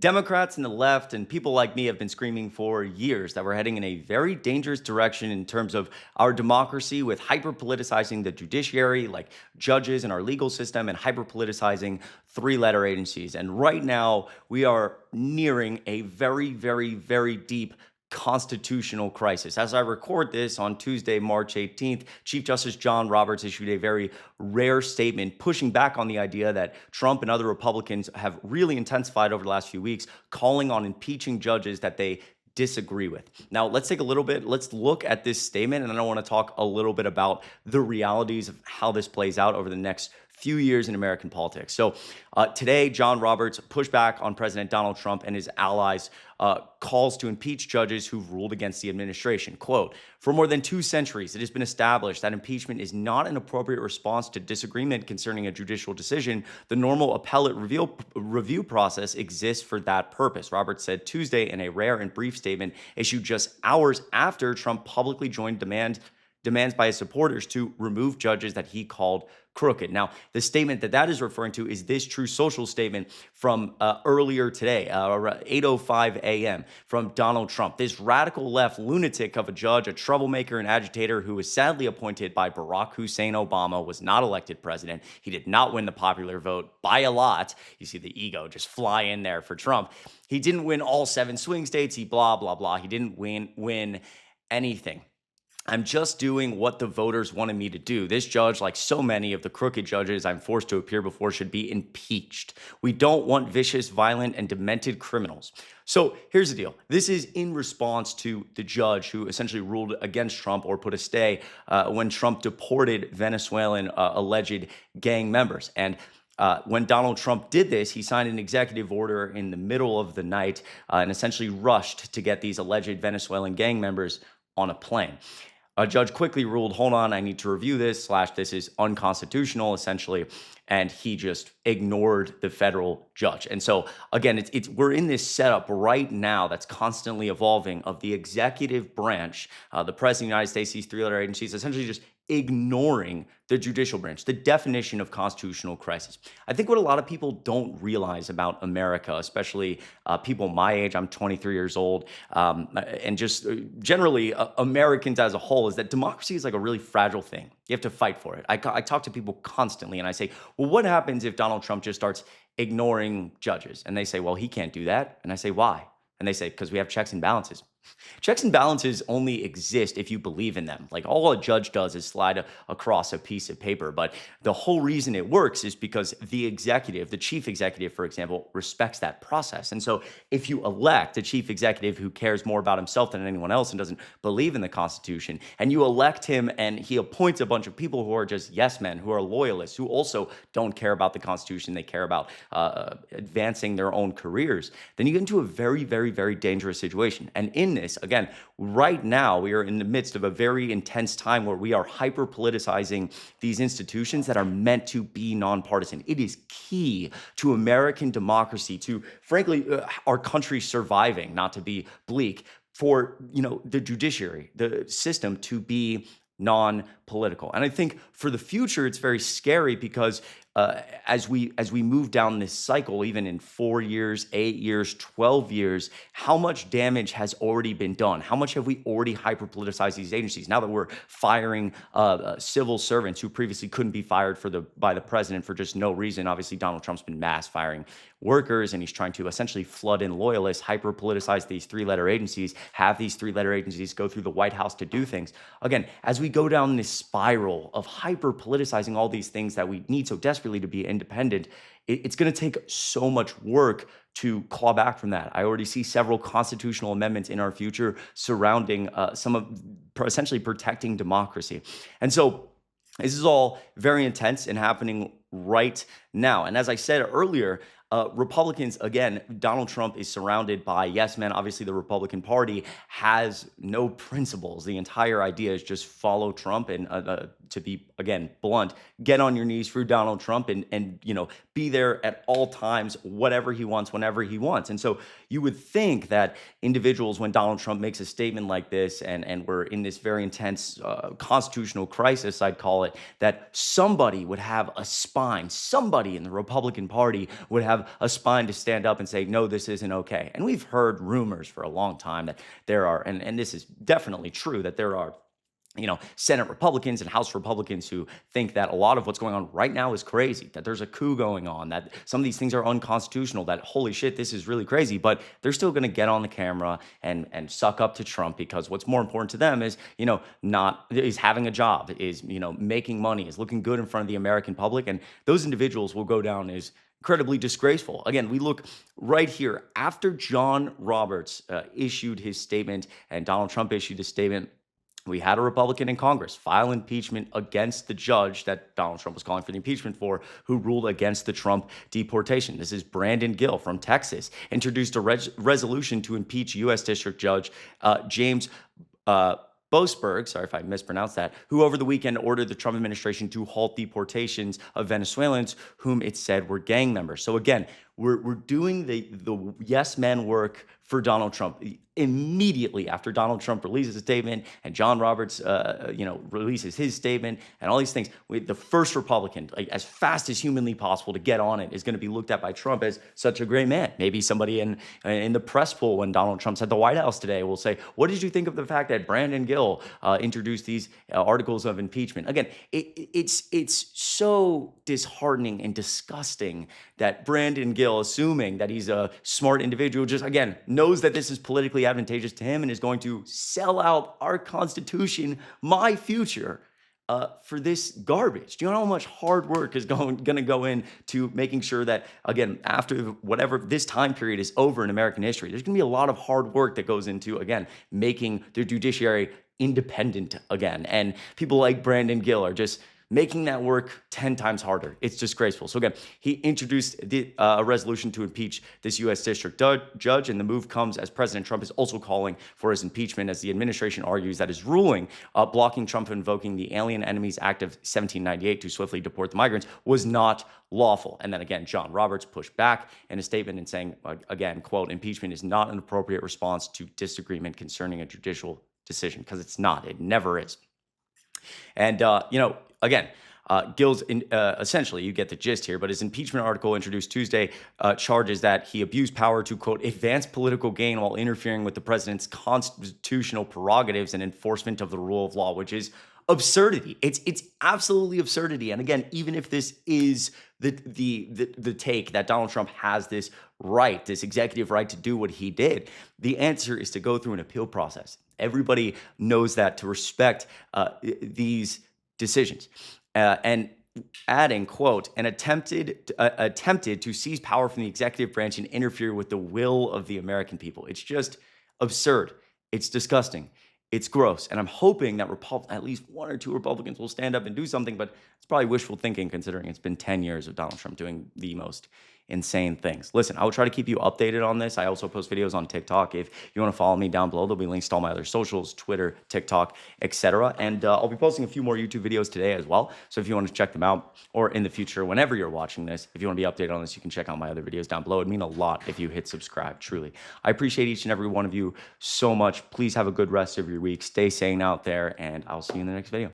Democrats and the left and people like me have been screaming for years that we're heading in a very dangerous direction in terms of our democracy with hyper politicizing the judiciary, like judges in our legal system, and hyper politicizing three-letter agencies. And right now, we are nearing a very, very, very deep constitutional crisis. As I record this on Tuesday, March 18th, Chief Justice John Roberts issued a very rare statement pushing back on the idea that Trump and other Republicans have really intensified over the last few weeks, calling on impeaching judges that they disagree with. Now, let's look at this statement, and then I want to talk a little bit about the realities of how this plays out over the next few years in American politics. So today, John Roberts pushed back on President Donald Trump and his allies' calls to impeach judges who've ruled against the administration. Quote, "For more than 2 centuries, it has been established that impeachment is not an appropriate response to disagreement concerning a judicial decision. The normal appellate review process exists for that purpose," Roberts said Tuesday in a rare and brief statement issued just hours after Trump publicly joined demands by his supporters to remove judges that he called crooked. Now, the statement that is referring to is this True Social statement from earlier today, around 8:05 a.m. from Donald Trump, this radical left lunatic of a judge, a troublemaker and agitator who was sadly appointed by Barack Hussein Obama, was not elected president. He did not win the popular vote by a lot. You see the ego just fly in there for Trump. He didn't win all 7 swing states. He blah, blah, blah. He didn't win anything. I'm just doing what the voters wanted me to do. This judge, like so many of the crooked judges I'm forced to appear before, should be impeached. We don't want vicious, violent, and demented criminals. So here's the deal. This is in response to the judge who essentially ruled against Trump or put a stay when Trump deported Venezuelan alleged gang members. And when Donald Trump did this, he signed an executive order in the middle of the night and essentially rushed to get these alleged Venezuelan gang members on a plane. A judge quickly ruled, hold on, I need to review this, / this is unconstitutional, essentially. And he just ignored the federal judge. And so, again, we're in this setup right now that's constantly evolving of the executive branch, the President of the United States, these three-letter agencies, essentially just ignoring the judicial branch, the definition of constitutional crisis. I think what a lot of people don't realize about America, especially people my age, I'm 23 years old, and just generally Americans as a whole, is that democracy is like a really fragile thing. You have to fight for it. I talk to people constantly and I say, well, what happens if Donald Trump just starts ignoring judges? And they say, well, he can't do that. And I say, why? And they say, because we have checks and balances. Checks and balances only exist if you believe in them. Like all a judge does is slide across a piece of paper. But the whole reason it works is because the executive, the chief executive, for example, respects that process. And so if you elect a chief executive who cares more about himself than anyone else and doesn't believe in the Constitution, and you elect him and he appoints a bunch of people who are just yes men, who are loyalists, who also don't care about the Constitution, they care about advancing their own careers, then you get into a very, very, very dangerous situation. And in this, again, right now, we are in the midst of a very intense time where we are hyper politicizing these institutions that are meant to be nonpartisan. It is key to American democracy, to frankly, our country surviving, not to be bleak, for the judiciary, the system to be non-political. And I think for the future, it's very scary because as we move down this cycle, even in 4 years, 8 years, 12 years, how much damage has already been done? How much have we already hyper-politicized these agencies? Now that we're firing civil servants who previously couldn't be fired by the president for just no reason. Obviously, Donald Trump's been mass firing workers, and he's trying to essentially flood in loyalists, hyper-politicize these three-letter agencies, have these three-letter agencies go through the White House to do things. Again, as we go down this spiral of hyper-politicizing all these things that we need so desperately to be independent, it's going to take so much work to claw back from that. I already see several constitutional amendments in our future surrounding some of essentially protecting democracy. And so this is all very intense and happening right now. And as I said earlier, Republicans, again, Donald Trump is surrounded by yes men. Obviously, the Republican Party has no principles. The entire idea is just follow Trump and to be, again, blunt, get on your knees for Donald Trump and be there at all times, whatever he wants, whenever he wants. And so you would think that individuals, when Donald Trump makes a statement like this, and we're in this very intense constitutional crisis, I'd call it, that somebody would have a spine, somebody in the Republican Party would have a spine to stand up and say, no, this isn't okay. And we've heard rumors for a long time that there are, and this is definitely true, that there are Senate Republicans and House Republicans who think that a lot of what's going on right now is crazy, that there's a coup going on, that some of these things are unconstitutional, that holy shit, this is really crazy. But they're still going to get on the camera and suck up to Trump, because what's more important to them is, is having a job, is, making money, is looking good in front of the American public. And those individuals will go down as incredibly disgraceful. Again, we look right here after John Roberts issued his statement and Donald Trump issued his statement. We had a Republican in Congress file impeachment against the judge that Donald Trump was calling for the impeachment for, who ruled against the Trump deportation. This is Brandon Gill from Texas, introduced a resolution to impeach U.S. District Judge James Boasberg, sorry if I mispronounced that, who over the weekend ordered the Trump administration to halt deportations of Venezuelans whom it said were gang members. So again, we're doing the yes men work for Donald Trump. Immediately after Donald Trump releases a statement and John Roberts, releases his statement and all these things, the first Republican, as fast as humanly possible to get on it, is going to be looked at by Trump as such a great man. Maybe somebody in the press pool when Donald Trump's at the White House today will say, what did you think of the fact that Brandon Gill introduced these articles of impeachment? Again, it's so disheartening and disgusting that Brandon Gill, assuming that he's a smart individual, just, again, knows that this is politically advantageous to him and is going to sell out our Constitution, my future, for this garbage. Do you know how much hard work is going to go into making sure that, again, after whatever this time period is over in American history, there's going to be a lot of hard work that goes into, again, making the judiciary independent again. And people like Brandon Gill are just making that work 10 times harder. It's disgraceful. So again, he introduced a resolution to impeach this U.S. District Judge, and the move comes as President Trump is also calling for his impeachment, as the administration argues that his ruling blocking Trump from invoking the Alien Enemies Act of 1798 to swiftly deport the migrants was not lawful. And then again, John Roberts pushed back in a statement and saying, again, quote, impeachment is not an appropriate response to disagreement concerning a judicial decision, because it's not. It never is. And, again, Gill's, essentially, you get the gist here, but his impeachment article introduced Tuesday charges that he abused power to, quote, advance political gain while interfering with the president's constitutional prerogatives and enforcement of the rule of law, which is absurdity. It's absolutely absurdity. And again, even if this is the take that Donald Trump has this right, this executive right to do what he did, the answer is to go through an appeal process. Everybody knows that, to respect these decisions. And adding, quote, and attempted to seize power from the executive branch and interfere with the will of the American people. It's just absurd. It's disgusting. It's gross. And I'm hoping that at least one or two Republicans will stand up and do something, but it's probably wishful thinking considering it's been 10 years of Donald Trump doing the most insane things. Listen, I will try to keep you updated on this. I also post videos on TikTok. If you want to follow me down below, there'll be links to all my other socials, Twitter, TikTok, etc. And I'll be posting a few more YouTube videos today as well. So if you want to check them out, or in the future, whenever you're watching this, if you want to be updated on this, you can check out my other videos down below. It'd mean a lot if you hit subscribe, truly. I appreciate each and every one of you so much. Please have a good rest of your week. Stay sane out there, and I'll see you in the next video.